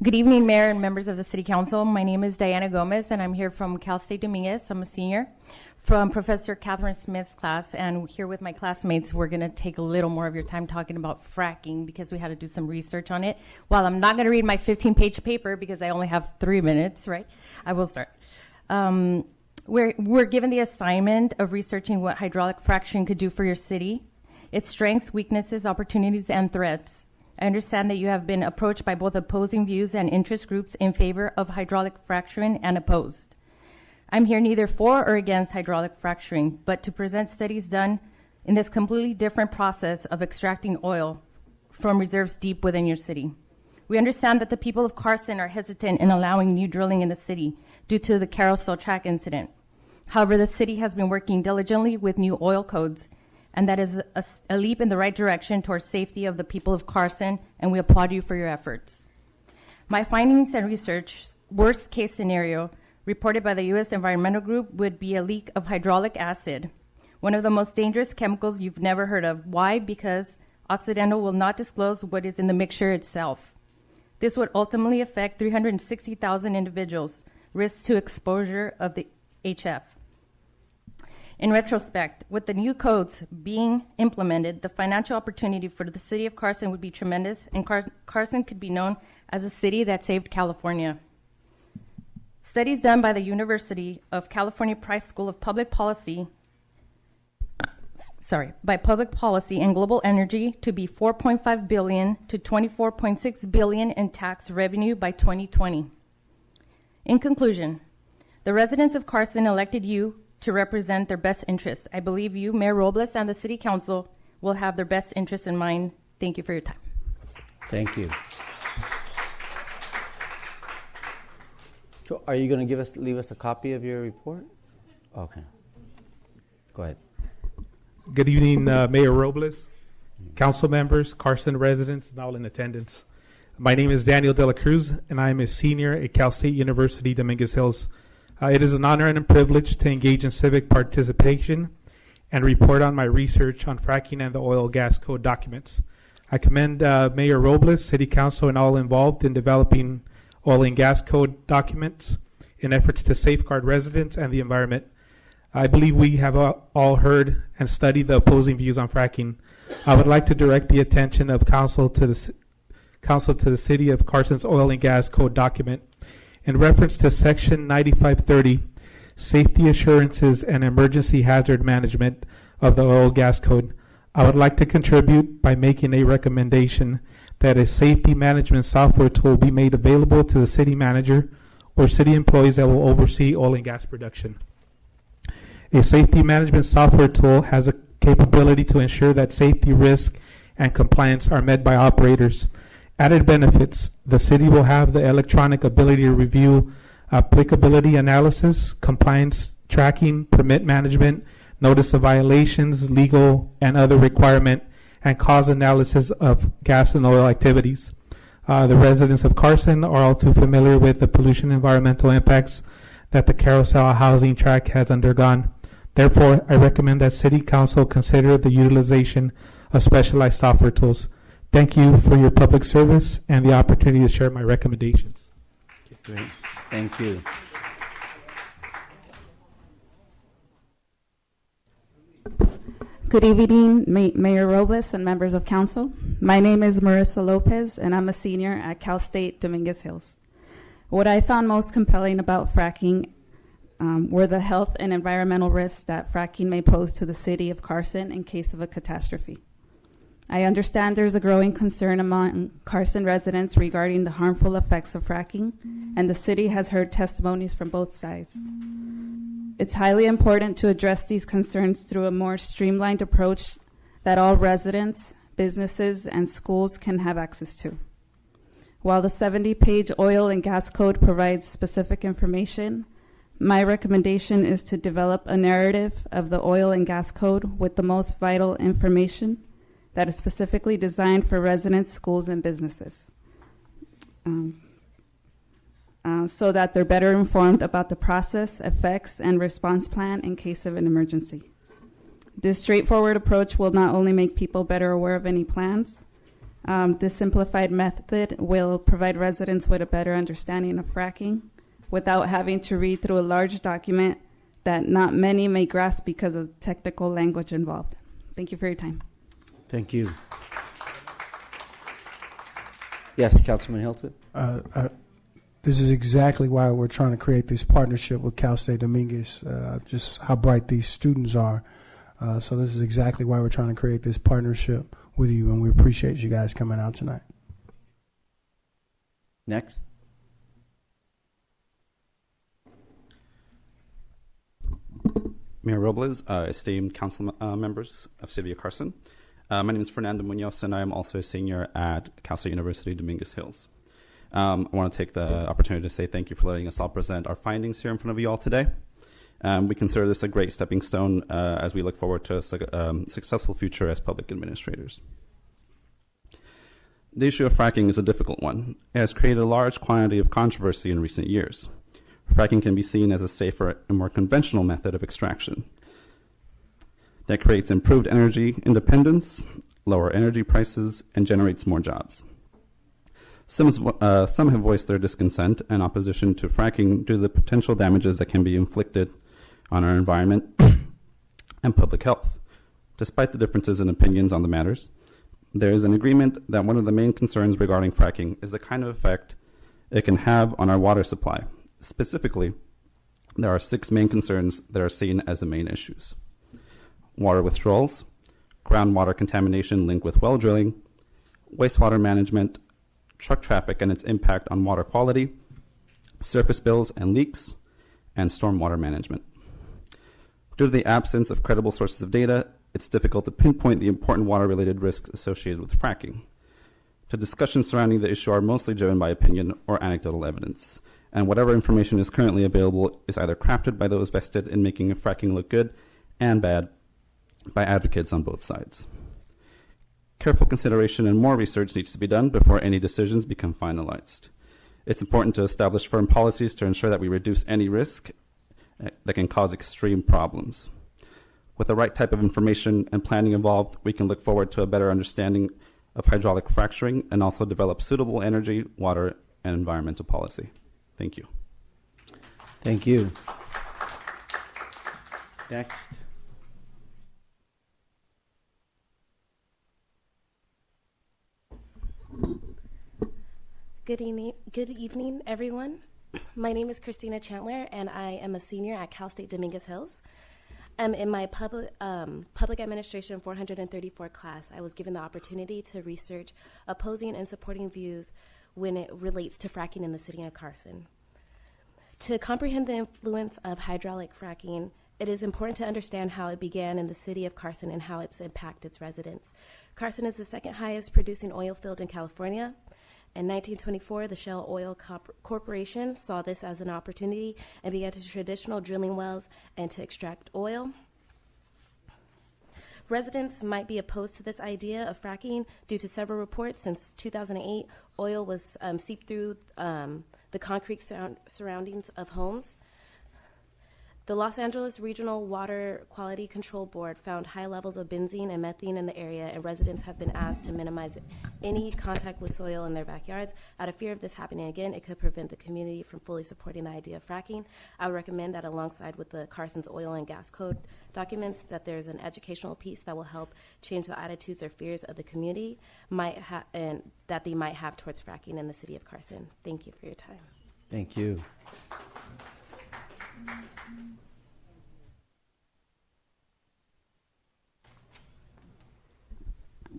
Good evening, Mayor and members of the City Council. My name is Diana Gomez, and I'm here from Cal State Dominguez. I'm a senior from Professor Catherine Smith's class, and here with my classmates, we're going to take a little more of your time talking about fracking because we had to do some research on it. While I'm not going to read my 15-page paper because I only have 3 minutes, right? I will start. We're given the assignment of researching what hydraulic fracturing could do for your city, its strengths, weaknesses, opportunities, and threats. I understand that you have been approached by both opposing views and interest groups in favor of hydraulic fracturing and opposed. I'm here neither for or against hydraulic fracturing, but to present studies done in this completely different process of extracting oil from reserves deep within your city. We understand that the people of Carson are hesitant in allowing new drilling in the city due to the carousel track incident. However, the city has been working diligently with new oil codes, and that is a leap in the right direction towards safety of the people of Carson, and we applaud you for your efforts. My findings and research, worst case scenario, reported by the U.S. Environmental Group would be a leak of hydraulic acid, one of the most dangerous chemicals you've never heard of. Why? Because Occidental will not disclose what is in the mixture itself. This would ultimately affect 360,000 individuals, risks to exposure of the HF. In retrospect, with the new codes being implemented, the financial opportunity for the city of Carson would be tremendous, and Carson could be known as a city that saved California. Studies done by the University of California Price School of Public Policy, by Public Policy and Global Energy to be $4.5 billion to $24.6 billion in tax revenue by 2020. In conclusion, the residents of Carson elected you to represent their best interests. I believe you, Mayor Robles, and the City Council will have their best interests in mind. Thank you for your time. Thank you. So are you going to leave us a copy of your report? Okay. Go ahead. Good evening, Mayor Robles, council members, Carson residents, and all in attendance. My name is Daniel De La Cruz, and I am a senior at Cal State University, Dominguez Hills. It is an honor and a privilege to engage in civic participation and report on my research on fracking and the oil gas code documents. I commend Mayor Robles, City Council, and all involved in developing oil and gas code documents in efforts to safeguard residents and the environment. I believe we have all heard and studied the opposing views on fracking. I would like to direct the attention of council to the City of Carson's oil and gas code document. In reference to Section 9530, Safety Assurances and Emergency Hazard Management of the Oil Gas Code, I would like to contribute by making a recommendation that a safety management software tool be made available to the city manager or city employees that will oversee oil and gas production. A safety management software tool has a capability to ensure that safety risk and compliance are met by operators. Added benefits: the city will have the electronic ability to review applicability analysis, compliance tracking, permit management, notice of violations, legal and other requirement, and cause analysis of gas and oil activities. The residents of Carson are all too familiar with the pollution environmental impacts that the carousel housing tract has undergone. Therefore, I recommend that City Council consider the utilization of specialized software tools. Thank you for your public service and the opportunity to share my recommendations. Great. Thank you. Good evening, Mayor Robles and members of council. My name is Marissa Lopez, and I'm a senior at Cal State Dominguez Hills. What I found most compelling about fracking were the health and environmental risks that fracking may pose to the city of Carson in case of a catastrophe. I understand there's a growing concern among Carson residents regarding the harmful effects of fracking, and the city has heard testimonies from both sides. It's highly important to address these concerns through a more streamlined approach that all residents, businesses, and schools can have access to. While the 70-page oil and gas code provides specific information, my recommendation is to develop a narrative of the oil and gas code with the most vital information that is specifically designed for residents, schools, and businesses, so that they're better informed about the process, effects, and response plan in case of an emergency. This straightforward approach will not only make people better aware of any plans, This simplified method will provide residents with a better understanding of fracking without having to read through a large document that not many may grasp because of technical language involved. Thank you for your time. Thank you. Yes, Councilman Hilton. This is exactly why we're trying to create this partnership with Cal State Dominguez, just how bright these students are. So this is exactly why we're trying to create this partnership with you, and we appreciate you guys coming out tonight. Next. Mayor Robles, esteemed council members of City of Carson. My name is Fernando Munoz, and I am also a senior at Cal State University, Dominguez Hills. I want to take the opportunity to say thank you for letting us all present our findings here in front of you all today. We consider this a great stepping stone as we look forward to a successful future as public administrators. The issue of fracking is a difficult one. It has created a large quantity of controversy in recent years. Fracking can be seen as a safer and more conventional method of extraction that creates improved energy independence, lower energy prices, and generates more jobs. Some have voiced their discontent and opposition to fracking due to the potential damages that can be inflicted on our environment and public health. Despite the differences in opinions on the matters, there is an agreement that one of the main concerns regarding fracking is the kind of effect it can have on our water supply. Specifically, there are 6 main concerns that are seen as the main issues: water withdrawals, groundwater contamination linked with well drilling, wastewater management, truck traffic and its impact on water quality, surface spills and leaks, and stormwater management. Due to the absence of credible sources of data, it's difficult to pinpoint the important water-related risks associated with fracking. The discussions surrounding the issue are mostly driven by opinion or anecdotal evidence, and whatever information is currently available is either crafted by those vested in making fracking look good and bad by advocates on both sides. Careful consideration and more research needs to be done before any decisions become finalized. It's important to establish firm policies to ensure that we reduce any risk that can cause extreme problems. With the right type of information and planning involved, we can look forward to a better understanding of hydraulic fracturing and also develop suitable energy, water, and environmental policy. Thank you. Thank you. Next. Good evening, everyone. My name is Christina Chandler, and I am a senior at Cal State Dominguez Hills. In my public administration 434 class, I was given the opportunity to research opposing and supporting views when it relates to fracking in the city of Carson. To comprehend the influence of hydraulic fracking, it is important to understand how it began in the city of Carson and how it's impacted its residents. Carson is the second highest producing oil field in California. In 1924, the Shell Oil Corporation saw this as an opportunity and began to traditional drilling wells and to extract oil. Residents might be opposed to this idea of fracking due to several reports. Since 2008, oil was seeped through the concrete surroundings of homes. The Los Angeles Regional Water Quality Control Board found high levels of benzene and methane in the area, and residents have been asked to minimize any contact with soil in their backyards. Out of fear of this happening again, it could prevent the community from fully supporting the idea of fracking. I would recommend that alongside with the Carson's Oil and Gas Code documents, that there's an educational piece that will help change the attitudes or fears of the community and that they might have towards fracking in the city of Carson. Thank you for your time. Thank you.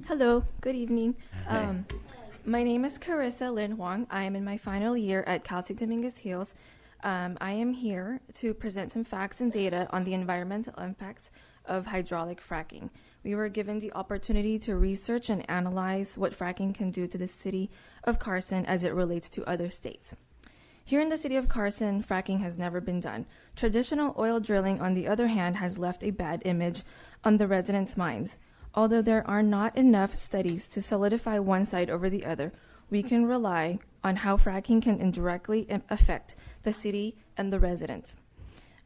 Hello, good evening. Hey. My name is Carissa Lin Huang. I am in my final year at Cal State Dominguez Hills. I am here to present some facts and data on the environmental impacts of hydraulic fracking. We were given the opportunity to research and analyze what fracking can do to the city of Carson as it relates to other states. Here in the city of Carson, fracking has never been done. Traditional oil drilling, on the other hand, has left a bad image on the residents' minds. Although there are not enough studies to solidify one side over the other, we can rely on how fracking can indirectly affect the city and the residents.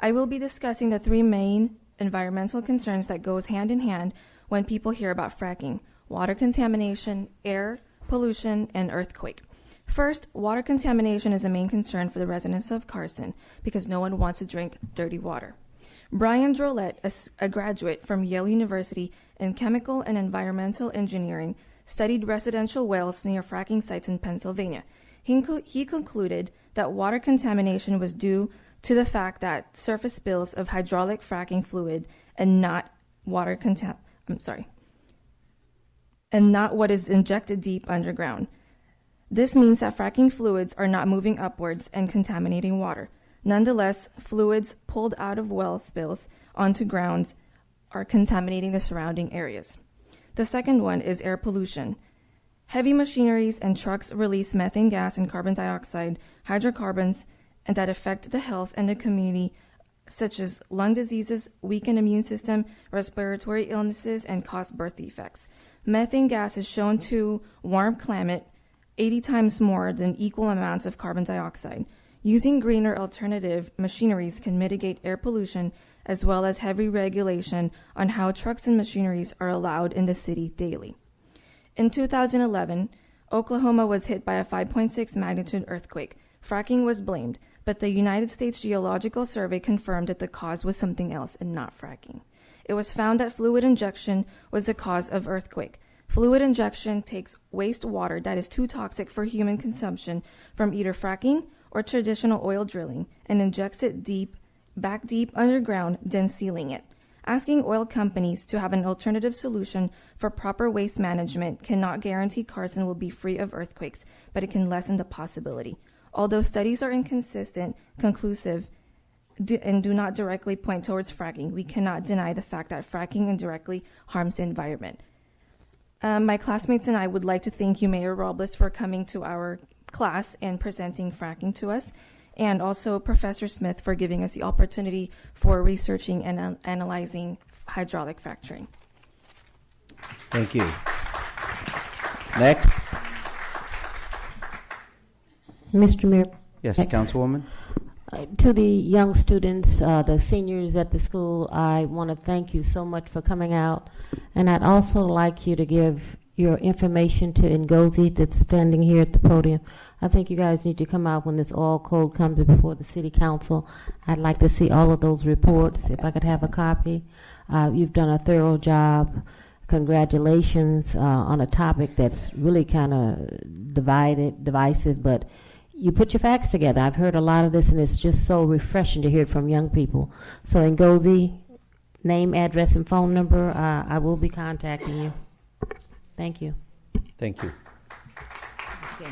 I will be discussing the 3 main environmental concerns that goes hand in hand when people hear about fracking: water contamination, air pollution, and earthquake. First, water contamination is a main concern for the residents of Carson because no one wants to drink dirty water. Brian Drolet, a graduate from Yale University in chemical and environmental engineering, studied residential wells near fracking sites in Pennsylvania. He concluded that water contamination was due to the fact that surface spills of hydraulic fracking fluid and not and not what is injected deep underground. This means that fracking fluids are not moving upwards and contaminating water. Nonetheless, fluids pulled out of well spills onto grounds are contaminating the surrounding areas. The second one is air pollution. Heavy machineries and trucks release methane gas and carbon dioxide, hydrocarbons, and that affect the health and the community, such as lung diseases, weakened immune system, respiratory illnesses, and cause birth defects. Methane gas is shown to warm climate 80 times more than equal amounts of carbon dioxide. Using greener alternative machineries can mitigate air pollution as well as heavy regulation on how trucks and machineries are allowed in the city daily. In 2011, Oklahoma was hit by a 5.6 magnitude earthquake. Fracking was blamed, but the United States Geological Survey confirmed that the cause was something else and not fracking. It was found that fluid injection was the cause of earthquake. Fluid injection takes wastewater that is too toxic for human consumption from either fracking or traditional oil drilling and injects it back deep underground, then sealing it. Asking oil companies to have an alternative solution for proper waste management cannot guarantee Carson will be free of earthquakes, but it can lessen the possibility. Although studies are inconsistent, conclusive, and do not directly point towards fracking, we cannot deny the fact that fracking indirectly harms the environment. My classmates and I would like to thank you, Mayor Robles, for coming to our class and presenting fracking to us, and also Professor Smith for giving us the opportunity for researching and analyzing hydraulic fracturing. Thank you. Next. Mr. Mayor. Yes, Councilwoman. To the young students, the seniors at the school, I want to thank you so much for coming out. And I'd also like you to give your information to Ngozi that's standing here at the podium. I think you guys need to come out when this oil code comes before the city council. I'd like to see all of those reports, if I could have a copy. You've done a thorough job. Congratulations on a topic that's really kind of divisive, but you put your facts together. I've heard a lot of this, and it's just so refreshing to hear it from young people. So, Ngozi, name, address, and phone number. I will be contacting you. Thank you. Thank you. Okay.